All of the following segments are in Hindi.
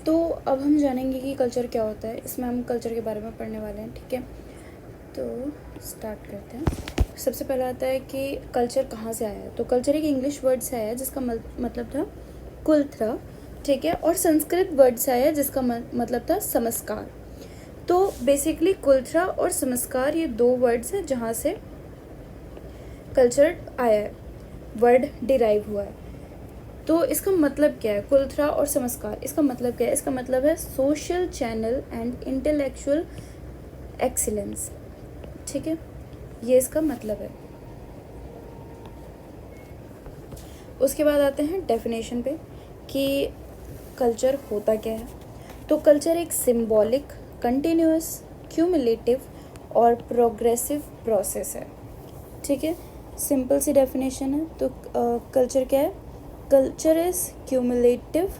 तो अब हम जानेंगे कि कल्चर क्या होता है। इसमें हम कल्चर के बारे में पढ़ने वाले हैं, ठीक है। तो स्टार्ट करते हैं। सबसे पहला आता है कि कल्चर कहाँ से आया है। तो कल्चर एक इंग्लिश वर्ड से आया है जिसका मतलब था कुलथ्रा, ठीक है। और संस्कृत वर्ड से आया है जिसका मतलब था समस्कार। तो बेसिकली कुलथ्रा और समस्कार ये दो वर्ड्स हैं जहाँ से कल्चर आया है, वर्ड डिराइव हुआ है। तो इसका मतलब क्या है कुलथ्रा और समस्कार? इसका मतलब क्या है? इसका मतलब है social channel and intellectual excellence, ठीक है। ये इसका मतलब है। उसके बाद आते हैं डेफिनेशन पे कि कल्चर होता क्या है। तो कल्चर एक सिंबॉलिक, कंटिन्यूअस, क्यूमुलेटिव और प्रोग्रेसिव प्रोसेस है, ठीक है। सिंपल सी डेफिनेशन है। तो कल्चर क्या है? Culture is cumulative,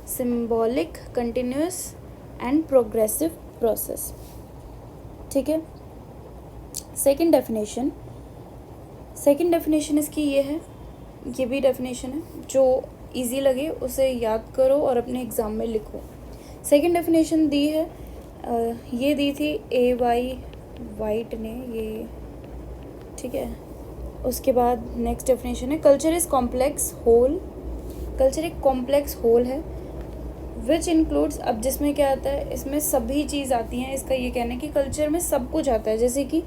symbolic, continuous and progressive process, ठीक है। सेकंड डेफिनेशन इसकी ये है, ये भी डेफिनेशन है, जो इजी लगे उसे याद करो और अपने एग्ज़ाम में लिखो। सेकंड डेफिनेशन दी है, ये दी थी A.Y. वाइट ने, ये ठीक है। उसके बाद नेक्स्ट डेफिनेशन है culture is complex whole. Culture एक कॉम्प्लेक्स होल है विच इंक्लूड्स, अब जिसमें क्या आता है, इसमें सभी चीज़ आती हैं। इसका ये कहना है कि कल्चर में सब कुछ आता है, जैसे कि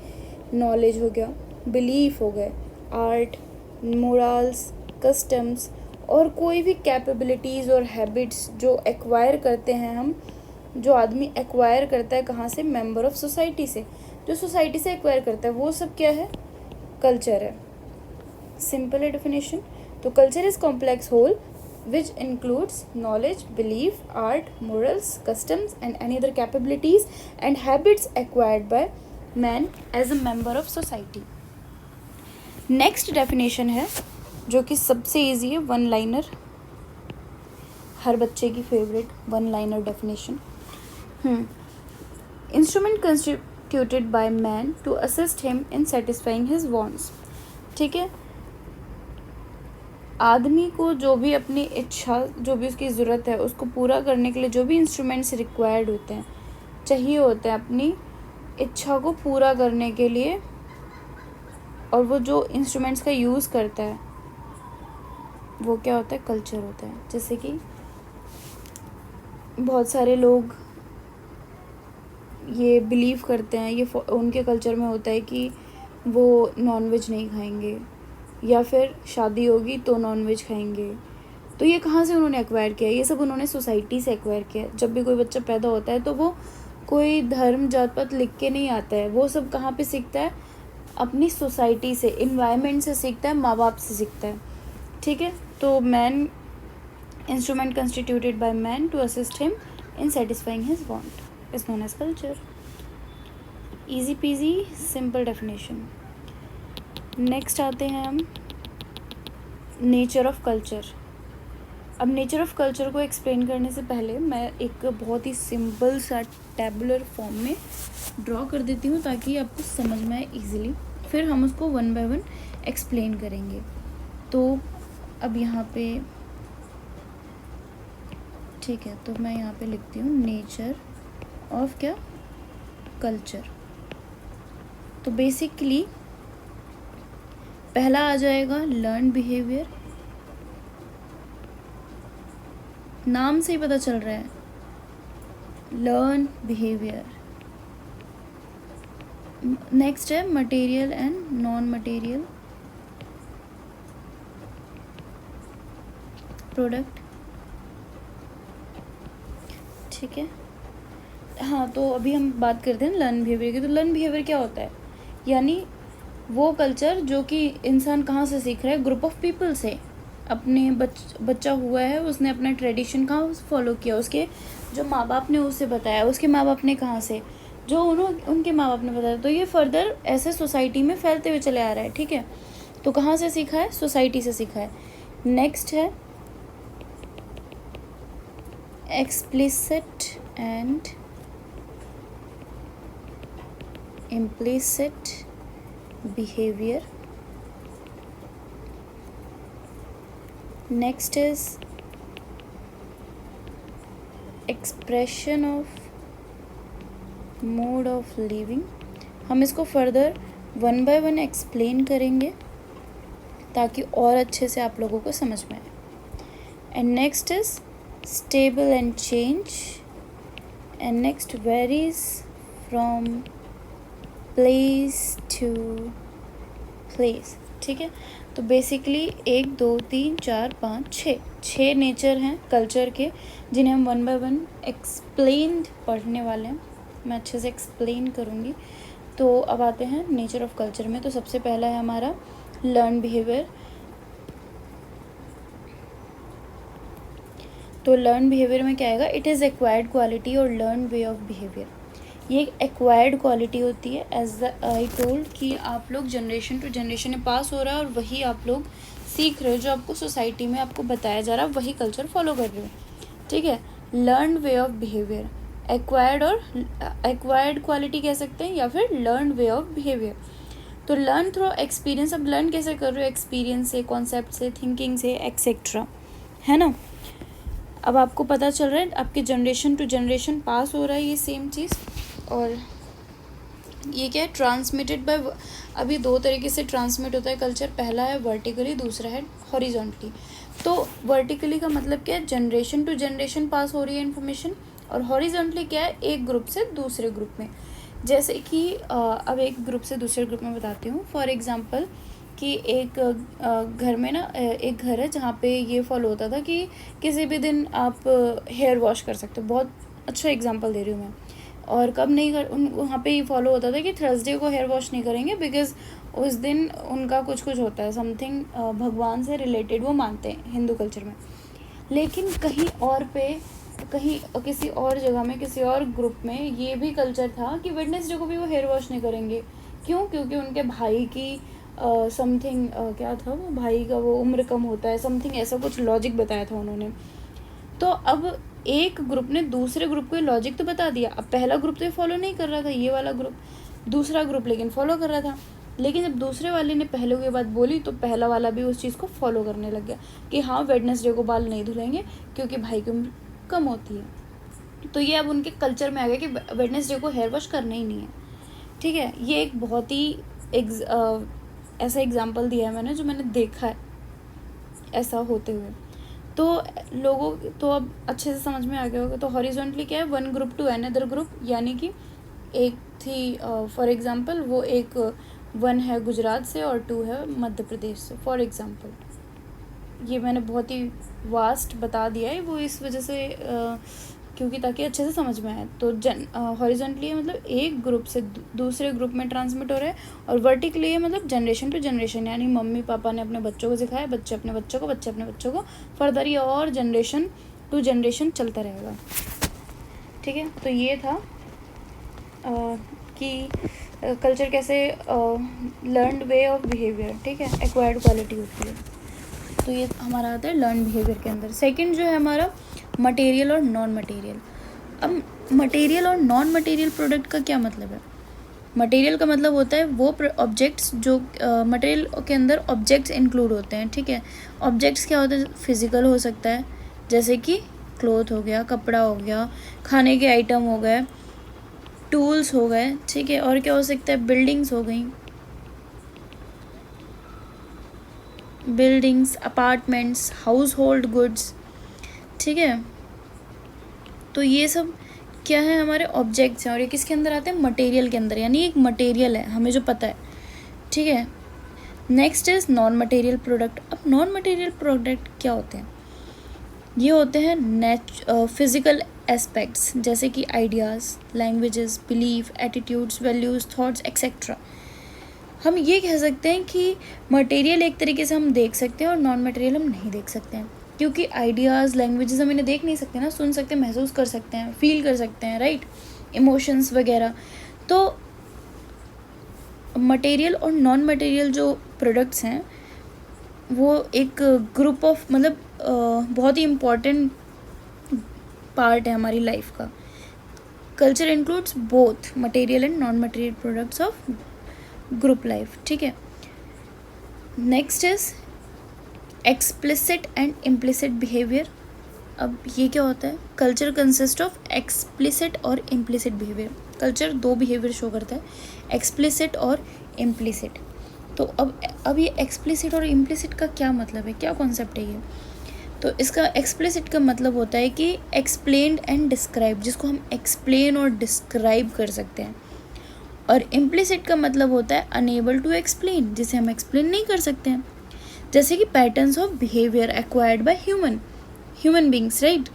नॉलेज हो गया, बिलीफ हो गए, आर्ट, मोरल्स, कस्टम्स और कोई भी कैपेबिलिटीज़ और हैबिट्स जो एक्वायर करते हैं हम, जो आदमी एक्वायर करता है कहाँ से? मेंबर ऑफ सोसाइटी से। जो सोसाइटी से एक्वायर करता है वो सब क्या है? कल्चर है। सिंपल है डेफिनेशन। तो culture is complex whole which includes knowledge, belief, art, morals, customs and any other capabilities and habits acquired by man as a member of society. Next definition है जो कि सबसे इजी है, वन लाइनर, हर बच्चे की favourite one liner definition. Instrument constituted by man to assist him in satisfying his wants, ठीक है। आदमी को जो भी अपनी इच्छा, जो भी उसकी ज़रूरत है उसको पूरा करने के लिए जो भी इंस्ट्रूमेंट्स रिक्वायर्ड होते हैं, चाहिए होते हैं अपनी इच्छा को पूरा करने के लिए, और वो जो इंस्ट्रूमेंट्स का यूज़ करता है वो क्या होता है? कल्चर होता है। जैसे कि बहुत सारे लोग ये बिलीव करते हैं, ये उनके कल्चर में होता है कि वो नॉनवेज नहीं खाएंगे, या फिर शादी होगी तो नॉनवेज खाएंगे। तो ये कहाँ से उन्होंने एक्वायर किया? ये सब उन्होंने सोसाइटी से एक्वायर किया। जब भी कोई बच्चा पैदा होता है तो वो कोई धर्म जात पात लिख के नहीं आता है, वो सब कहाँ पे सीखता है? अपनी सोसाइटी से, इन्वायरमेंट से सीखता है, माँ बाप से सीखता है, ठीक है। तो man, instrument constituted by man to assist him in satisfying his want is known as culture. Easy peasy simple definition. Next आते हैं हम नेचर ऑफ कल्चर। अब नेचर ऑफ कल्चर को एक्सप्लेन करने से पहले मैं एक बहुत ही सिंपल सा टेबुलर फॉर्म में ड्रॉ कर देती हूँ ताकि आपको समझ में आए ईजिली, फिर हम उसको वन बाय वन एक्सप्लेन करेंगे। तो अब यहाँ पे ठीक है, तो मैं यहाँ पे लिखती हूँ नेचर ऑफ क्या? कल्चर। तो बेसिकली पहला आ जाएगा लर्न बिहेवियर, नाम से ही पता चल रहा है, लर्न बिहेवियर। नेक्स्ट है material and non material product, ठीक है। हाँ, तो अभी हम बात करते हैं लर्न बिहेवियर की। तो लर्न बिहेवियर क्या होता है? यानी वो कल्चर जो कि इंसान कहाँ से सीख रहा है? ग्रुप ऑफ पीपल से। अपने बच्चा हुआ है, उसने अपना ट्रेडिशन कहाँ फॉलो किया? उसके जो माँ बाप ने उसे बताया, उसके माँ बाप ने कहाँ से? जो उनके माँ बाप ने बताया। तो ये फर्दर ऐसे सोसाइटी में फैलते हुए चले आ रहा है, ठीक है। तो कहाँ से सीखा है? सोसाइटी से सीखा है। नेक्स्ट है explicit and implicit behavior. Next is expression of mode of living. हम इसको फर्दर 1 बाय 1 एक्सप्लेन करेंगे ताकि और अच्छे से आप लोगों को समझ में आए। And next is stable and change, and next varies from place to place. ठीक है, तो बेसिकली 1 2 3 4 5 6 नेचर हैं कल्चर के, जिन्हें हम 1 बाय 1 एक्सप्लेन पढ़ने वाले हैं। मैं अच्छे से एक्सप्लेन करूँगी। तो अब आते हैं नेचर ऑफ कल्चर में। तो सबसे पहला है हमारा लर्न बिहेवियर। तो लर्न बिहेवियर में क्या आएगा, इट इज़ एक्वायर्ड क्वालिटी और लर्न वे ऑफ बिहेवियर। ये एक एक्वायर्ड क्वालिटी होती है, एज आई टोल्ड कि आप लोग जनरेशन टू जनरेशन में पास हो रहा है और वही आप लोग सीख रहे हो, जो आपको सोसाइटी में आपको बताया जा रहा है वही कल्चर फॉलो कर रहे हो। ठीक है, learn way of behaviour, acquired और एक्वायर्ड क्वालिटी कह सकते हैं, या फिर लर्न वे ऑफ बिहेवियर। तो लर्न थ्रू एक्सपीरियंस, अब लर्न कैसे कर रहे हो, एक्सपीरियंस से, कॉन्सेप्ट से, थिंकिंग से, एक्सेट्रा, है ना। अब आपको पता चल रहा है आपके जनरेशन टू जनरेशन पास हो रहा है ये सेम चीज़। और ये क्या है, ट्रांसमिटेड बाय, अभी 2 तरीके से ट्रांसमिट होता है कल्चर। पहला है वर्टिकली, दूसरा है हॉरिजॉन्टली। तो वर्टिकली का मतलब क्या है, जनरेशन टू जनरेशन पास हो रही है इन्फॉर्मेशन, और हॉरिजॉन्टली क्या है, एक ग्रुप से दूसरे ग्रुप में। जैसे कि अब एक ग्रुप से दूसरे ग्रुप में बताती हूँ। फॉर एग्जांपल कि एक घर में ना, एक घर है जहाँ पे ये फॉलो होता था कि किसी भी दिन आप हेयर वॉश कर सकते हो। बहुत अच्छा एग्जांपल दे रही हूँ मैं। और कब नहीं कर, वहाँ पे ये फॉलो होता था कि थर्सडे को हेयर वॉश नहीं करेंगे, बिकॉज उस दिन उनका कुछ होता है, समथिंग भगवान से रिलेटेड वो मानते हैं हिंदू कल्चर में। लेकिन कहीं और पे, कहीं किसी और जगह में, किसी और ग्रुप में ये भी कल्चर था कि वेडनेसडे को भी वो हेयर वॉश नहीं करेंगे। क्यों? क्योंकि उनके भाई की समथिंग क्या था, वो भाई का वो उम्र कम होता है, समथिंग ऐसा कुछ लॉजिक बताया था उन्होंने। तो अब एक ग्रुप ने दूसरे ग्रुप को ये लॉजिक तो बता दिया। अब पहला ग्रुप तो ये फॉलो नहीं कर रहा था, ये वाला ग्रुप, दूसरा ग्रुप लेकिन फॉलो कर रहा था। लेकिन जब दूसरे वाले ने पहले की बात बोली तो पहला वाला भी उस चीज़ को फॉलो करने लग गया कि हाँ, वेडनेसडे को बाल नहीं धुलेंगे क्योंकि भाई की उम्र कम होती है। तो ये अब उनके कल्चर में आ गया कि वेडनेसडे को हेयर वॉश करना ही नहीं है। ठीक है, ये एक बहुत ही ऐसा एग्जाम्पल दिया है मैंने, जो मैंने देखा है ऐसा होते हुए। तो लोगों, तो अब अच्छे से समझ में आ गया होगा। तो हॉरिजॉन्टली क्या है, 1 ग्रुप टू अनदर ग्रुप, यानी कि एक थी फॉर एग्जांपल वो एक 1 है गुजरात से और 2 है मध्य प्रदेश से, फॉर एग्जांपल। ये मैंने बहुत ही वास्ट बता दिया है वो इस वजह से क्योंकि ताकि अच्छे से समझ में आए। तो हॉरिजॉन्टली मतलब एक ग्रुप से दूसरे ग्रुप में ट्रांसमिट हो रहा है, और वर्टिकली है मतलब जनरेशन टू जनरेशन, यानी मम्मी पापा ने अपने बच्चों को सिखाया, बच्चे अपने बच्चों को, बच्चे अपने बच्चों को, फर्दर ये और जनरेशन टू जनरेशन चलता रहेगा। ठीक है, तो ये था कि कल्चर कैसे लर्नड वे ऑफ बिहेवियर, ठीक है, एक्वायर्ड क्वालिटी होती है। तो ये हमारा आता है लर्न बिहेवियर के अंदर। सेकंड जो है हमारा मटेरियल और नॉन मटेरियल। अब मटेरियल और नॉन मटेरियल प्रोडक्ट का क्या मतलब है? मटेरियल का मतलब होता है वो ऑब्जेक्ट्स जो मटेरियल के अंदर ऑब्जेक्ट्स इंक्लूड होते हैं। ठीक है, ऑब्जेक्ट्स क्या होते हैं? फिजिकल हो सकता है, जैसे कि क्लॉथ हो गया, कपड़ा हो गया, खाने के आइटम हो गए, टूल्स हो गए। ठीक है, और क्या हो सकता है? बिल्डिंग्स हो गई, buildings, apartments, house hold goods. ठीक है, तो ये सब क्या है? हमारे ऑब्जेक्ट्स हैं, और ये किसके अंदर आते हैं? मटेरियल के अंदर, यानी एक मटेरियल है, हमें जो पता है। ठीक है, next is non material product. अब नॉन मटेरियल प्रोडक्ट क्या होते हैं? ये होते हैं फिजिकल एस्पेक्ट्स, जैसे कि ideas, languages, belief, attitudes, values, thoughts etcetera. हम ये कह सकते हैं कि मटेरियल एक तरीके से हम देख सकते हैं और नॉन मटेरियल हम नहीं देख सकते हैं, क्योंकि आइडियाज़, लैंग्वेजेस हम इन्हें देख नहीं सकते ना, सुन सकते हैं, महसूस कर सकते हैं, फील कर सकते हैं, राइट, इमोशंस वगैरह। तो मटेरियल और नॉन मटेरियल जो प्रोडक्ट्स हैं वो एक ग्रुप ऑफ, मतलब बहुत ही इम्पॉर्टेंट पार्ट है हमारी लाइफ का। Culture includes both material and non material products of group life. ठीक है, next is explicit and implicit behaviour. अब ये क्या होता है, कल्चर कंसिस्ट ऑफ एक्सप्लिसिट और इम्प्लिसिट बिहेवियर। कल्चर दो बिहेवियर शो करता है, एक्सप्लिसिट और इम्प्लिसिट। तो अब ये एक्सप्लिसिट और इम्प्लिसिट का क्या मतलब है, क्या कॉन्सेप्ट है ये? तो इसका एक्सप्लिसिट का मतलब होता है कि एक्सप्लेन्ड एंड डिस्क्राइब, जिसको हम एक्सप्लेन और डिस्क्राइब कर सकते हैं। और इम्प्लिसिट का मतलब होता है अनेबल टू एक्सप्लेन, जिसे हम एक्सप्लेन नहीं कर सकते हैं। जैसे कि patterns of behaviour acquired by human beings, right.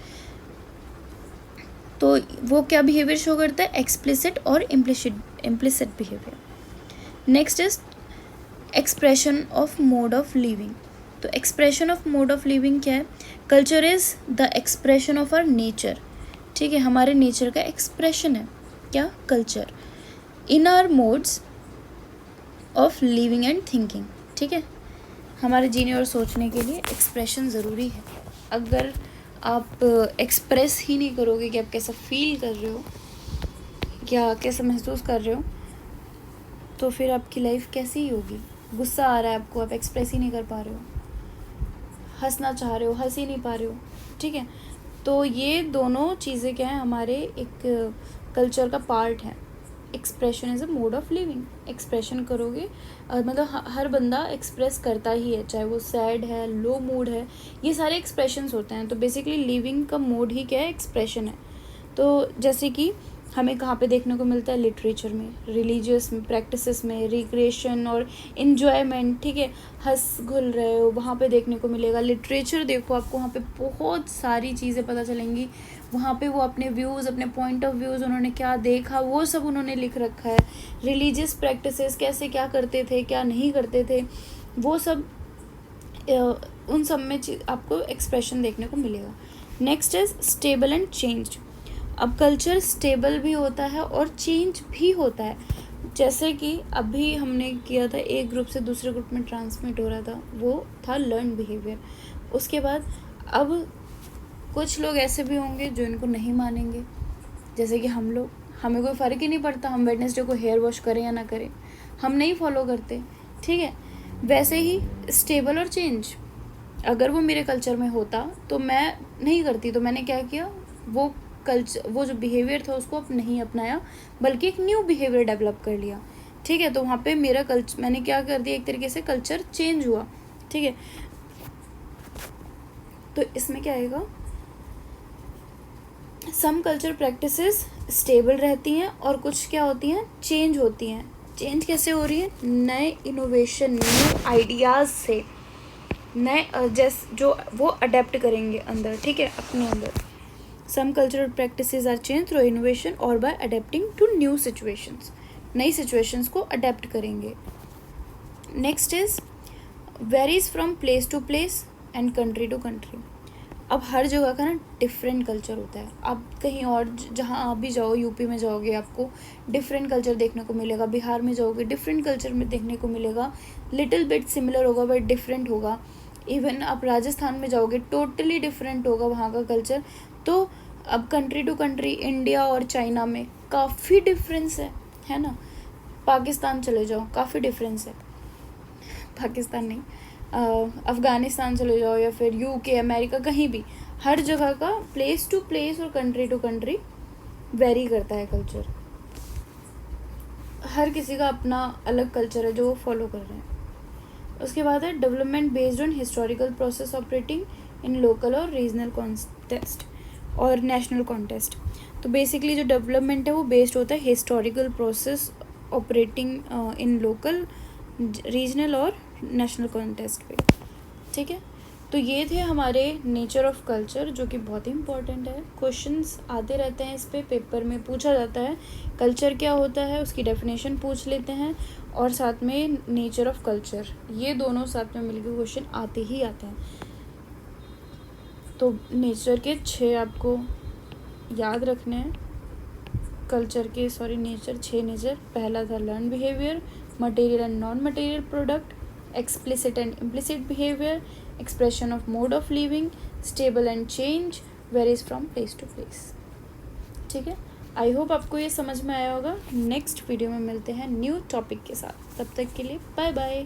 तो वो क्या बिहेवियर शो करता है, एक्सप्लिसिट और implicit behaviour. Next is expression of mode of living. तो expression of mode of living क्या है, culture is the expression of our nature. ठीक है, हमारे नेचर का एक्सप्रेशन है क्या, culture, in our modes of living and thinking. ठीक है, हमारे जीने और सोचने के लिए एक्सप्रेशन ज़रूरी है। अगर आप एक्सप्रेस ही नहीं करोगे कि आप कैसा फील कर रहे हो या कैसा महसूस कर रहे हो, तो फिर आपकी लाइफ कैसी ही होगी। गुस्सा आ रहा है आपको, आप एक्सप्रेस ही नहीं कर पा रहे हो, हंसना चाह रहे हो, हंस ही नहीं पा रहे हो। ठीक है, तो ये दोनों चीज़ें क्या है, हमारे एक कल्चर का पार्ट है। Expression is a mode of living, expression करोगे मतलब हर बंदा एक्सप्रेस करता ही है, चाहे वो सैड है, लो मूड है, ये सारे एक्सप्रेशंस होते हैं। तो बेसिकली लिविंग का मोड ही क्या है, एक्सप्रेशन है। तो जैसे कि हमें कहाँ पे देखने को मिलता है, लिटरेचर में, रिलीजियस प्रैक्टिसेस में, रिक्रिएशन और इन्जॉयमेंट। ठीक है, हंस घुल रहे हो, वहाँ पे देखने को मिलेगा। लिटरेचर देखो, आपको वहाँ पे बहुत सारी चीज़ें पता चलेंगी। वहाँ पे वो अपने व्यूज़, अपने पॉइंट ऑफ व्यूज़, उन्होंने क्या देखा वो सब उन्होंने लिख रखा है। रिलीजियस प्रैक्टिसेस कैसे क्या करते थे, क्या नहीं करते थे, वो सब उन सब में आपको एक्सप्रेशन देखने को मिलेगा। Next is stable and change. अब कल्चर स्टेबल भी होता है और चेंज भी होता है। जैसे कि अभी हमने किया था, एक ग्रुप से दूसरे ग्रुप में ट्रांसमिट हो रहा था, वो था लर्न बिहेवियर। उसके बाद अब कुछ लोग ऐसे भी होंगे जो इनको नहीं मानेंगे, जैसे कि हम लोग, हमें कोई फ़र्क ही नहीं पड़ता हम वेडनेसडे को हेयर वॉश करें या ना करें, हम नहीं फॉलो करते। ठीक है, वैसे ही स्टेबल और चेंज, अगर वो मेरे कल्चर में होता तो मैं नहीं करती, तो मैंने क्या किया, वो जो बिहेवियर था उसको नहीं अपनाया, बल्कि एक न्यू बिहेवियर डेवलप कर लिया। ठीक है, तो वहाँ पे मेरा कल्चर, मैंने क्या कर दिया, एक तरीके से कल्चर चेंज हुआ। ठीक है, तो इसमें क्या आएगा, सम कल्चर प्रैक्टिसेस स्टेबल रहती हैं और कुछ क्या होती हैं, चेंज होती हैं। चेंज कैसे हो रही है, नए इनोवेशन, न्यू आइडियाज़ से, नए जो वो अडेप्ट करेंगे अंदर। ठीक है, अपने अंदर। Some cultural practices are change through innovation और by adapting to new situations, नई सिचुएशंस को अडेप्ट करेंगे। Next is varies from place to place and country to country. अब हर जगह का ना डिफरेंट कल्चर होता है। आप कहीं और जहाँ आप भी जाओ, यूपी में जाओगे आपको डिफरेंट कल्चर देखने को मिलेगा, बिहार में जाओगे डिफरेंट कल्चर में देखने को मिलेगा, लिटिल बिट सिमिलर होगा बट डिफरेंट होगा। इवन आप राजस्थान में जाओगे टोटली डिफरेंट होगा वहाँ का कल्चर। तो अब कंट्री टू कंट्री, इंडिया और चाइना में काफ़ी डिफरेंस है ना। पाकिस्तान चले जाओ, काफ़ी डिफरेंस है, पाकिस्तान नहीं, अफ़गानिस्तान चले जाओ या फिर यूके, अमेरिका, कहीं भी, हर जगह का प्लेस टू प्लेस और कंट्री टू कंट्री वेरी करता है कल्चर। हर किसी का अपना अलग कल्चर है जो वो फॉलो कर रहे हैं। उसके बाद है development based on historical process operating in local और रीजनल कॉन्टेस्ट और नेशनल कॉन्टेस्ट। तो बेसिकली जो डेवलपमेंट है वो बेस्ड होता है historical process operating in local, regional और नेशनल कॉन्टेस्ट पे। ठीक है, तो ये थे हमारे नेचर ऑफ कल्चर, जो कि बहुत ही इंपॉर्टेंट है। क्वेश्चंस आते रहते हैं इस पे, पेपर में पूछा जाता है कल्चर क्या होता है, उसकी डेफिनेशन पूछ लेते हैं, और साथ में नेचर ऑफ कल्चर, ये दोनों साथ में मिलकर क्वेश्चन आते ही आते हैं। तो नेचर के 6 आपको याद रखने हैं, कल्चर के नेचर 6 नेचर। पहला था learn behaviour, material and non material product, explicit and implicit behavior, expression of mode of living, stable and change, varies from place to place। ठीक है, आई होप आपको ये समझ में आया होगा। नेक्स्ट वीडियो में मिलते हैं न्यू टॉपिक के साथ, तब तक के लिए बाय बाय।